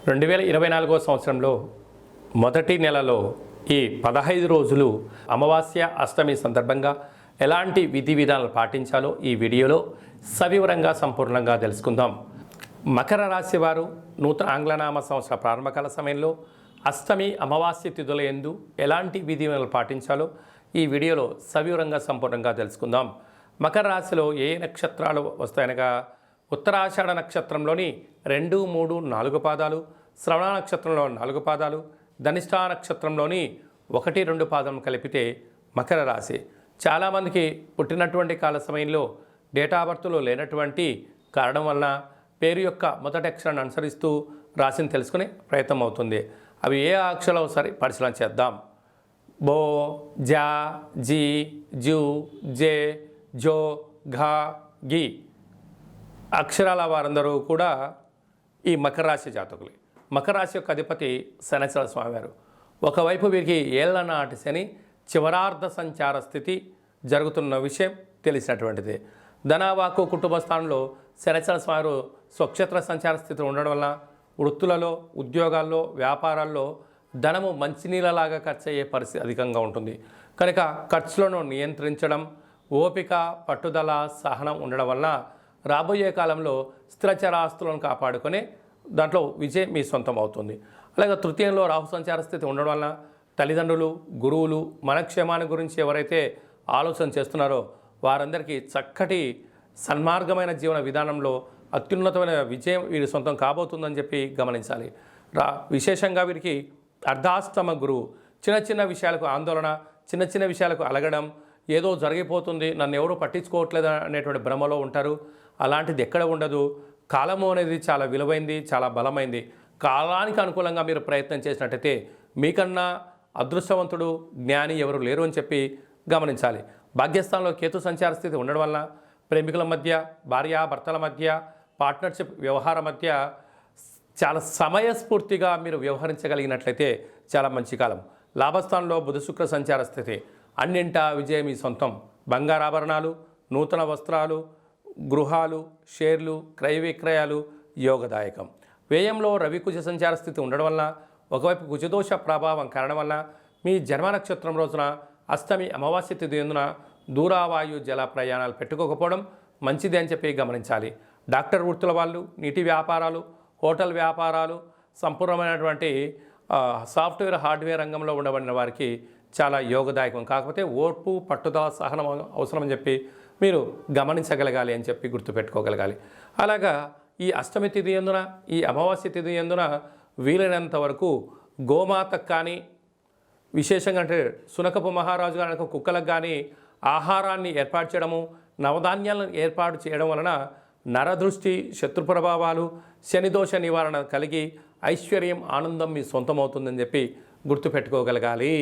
2024వ సంవత్సరంలో మొదటి నెలలో ఈ 15 రోజులు అమావాస్య అష్టమి సందర్భంగా ఎలాంటి విధి విధానాలు పాటించాలో ఈ వీడియోలో సవివరంగా సంపూర్ణంగా తెలుసుకుందాం. మకర రాశి వారు నూతన ఆంగ్లనామ సంవత్సర ప్రారంభకాల సమయంలో అష్టమి అమావాస్య తిథుల యందు ఎలాంటి విధి విధానాలు పాటించాలో ఈ వీడియోలో సవివరంగా సంపూర్ణంగా తెలుసుకుందాం. మకర రాశిలో ఏ నక్షత్రాలు వస్తాయనగా ఉత్తరాషాఢ నక్షత్రంలోని 2, 3, 4 పాదాలు, శ్రవణ నక్షత్రంలో 4 పాదాలు, ధనిష్ఠా నక్షత్రంలోని 1, 2 పాదం కలిపితే మకర రాశి. చాలామందికి పుట్టినటువంటి కాల సమయంలో డేటా బర్త్లో లేనటువంటి కారణం వలన పేరు యొక్క మొదటి అక్షరాన్ని అనుసరిస్తూ రాశిని తెలుసుకునే ప్రయత్నం అవుతుంది. అవి ఏ అక్షరాలు ఒకసారి పరిశీలన చేద్దాం. బో, జా, జీ, జూ, జే, జో, ఘా, గి అక్షరాల వారందరూ కూడా ఈ మకర రాశి జాతకులే. మకర రాశి యొక్క అధిపతి శనైశ్వర స్వామివారు. ఒకవైపు వీరికి ఏళ్ల నాటి శని చివరార్ధ సంచార స్థితి జరుగుతున్న విషయం తెలిసినటువంటిది. ధనవాకు కుటుంబ స్థానంలో శనైశ్వర స్వామివారు స్వక్షేత్ర సంచార స్థితి ఉండడం వల్ల వృత్తులలో, ఉద్యోగాల్లో, వ్యాపారాల్లో ధనము మంచినీళ్ళలాగా ఖర్చు అయ్యే పరిస్థితి అధికంగా ఉంటుంది. కనుక ఖర్చులను నియంత్రించడం, ఓపిక, పట్టుదల, సహనం ఉండడం వల్ల రాబోయే కాలంలో స్థిరచరాస్తులను కాపాడుకొని దాంట్లో విజయం మీ సొంతం అవుతుంది. అలాగే తృతీయంలో రాహు సంచార స్థితి ఉండడం వలన తల్లిదండ్రులు, గురువులు మన క్షేమాన్ని గురించి ఎవరైతే ఆలోచన చేస్తున్నారో వారందరికీ చక్కటి సన్మార్గమైన జీవన విధానంలో అత్యున్నతమైన విజయం వీరి సొంతం కాబోతుందని చెప్పి గమనించాలి. విశేషంగా వీరికి అర్ధాష్టమ గురువు చిన్న చిన్న విషయాలకు ఆందోళన, చిన్న చిన్న విషయాలకు అలగడం, ఏదో జరిగిపోతుంది, నన్ను ఎవరు పట్టించుకోవట్లేదు అనేటువంటి భ్రమలో ఉంటారు. అలాంటిది ఎక్కడ ఉండదు. కాలము అనేది చాలా విలువైంది, చాలా బలమైంది. కాలానికి అనుకూలంగా మీరు ప్రయత్నం చేసినట్టయితే మీకన్నా అదృష్టవంతుడు, జ్ఞాని ఎవరు లేరు అని చెప్పి గమనించాలి. భాగ్యస్థానంలో కేతు సంచార స్థితి ఉండడం వలన ప్రేమికుల మధ్య, భార్యాభర్తల మధ్య, పార్ట్నర్షిప్ వ్యవహార మధ్య చాలా సమయస్ఫూర్తిగా మీరు వ్యవహరించగలిగినట్లయితే చాలా మంచి కాలం. లాభస్థానంలో బుధ శుక్ర సంచార స్థితి అన్నింటా విజయం మీ సొంతం. బంగారాభరణాలు, నూతన వస్త్రాలు, గృహాలు, షేర్లు, క్రయ విక్రయాలు యోగదాయకం. వ్యయంలో రవి కుజ సంచార స్థితి ఉండడం వల్ల ఒకవైపు కుజదోష ప్రభావం కారణం వల్ల మీ జన్మ నక్షత్రం రోజున అష్టమి అమావాస్య తిథి ఎందున దూరావాయు జల ప్రయాణాలు పెట్టుకోకపోవడం మంచిది అని చెప్పి గమనించాలి. డాక్టర్ వృత్తుల వాళ్ళు, నీటి వ్యాపారాలు, హోటల్ వ్యాపారాలు, సంపూర్ణమైనటువంటి సాఫ్ట్వేర్, హార్డ్వేర్ రంగంలో ఉండబడిన వారికి చాలా యోగదాయకం. కాకపోతే ఓర్పు, పట్టుదల, సహనం అవసరం అని చెప్పి మీరు గమనించగలగాలి అని చెప్పి గుర్తుపెట్టుకోగలగాలి. అలాగా ఈ అష్టమి తిథి ఎందున, ఈ అమావాస్య తిథి ఎందున వీలైనంత వరకు గోమాతకు కానీ, విశేషంగా అంటే సునకపు మహారాజు గారి కుక్కలకు కానీ ఆహారాన్ని ఏర్పాటు చేయడము, నవధాన్యాలను ఏర్పాటు చేయడం వలన నరదృష్టి, శత్రు ప్రభావాలు, శనిదోష నివారణ కలిగి ఐశ్వర్యం, ఆనందం మీ సొంతమవుతుందని చెప్పి గుర్తుపెట్టుకోగలగాలి.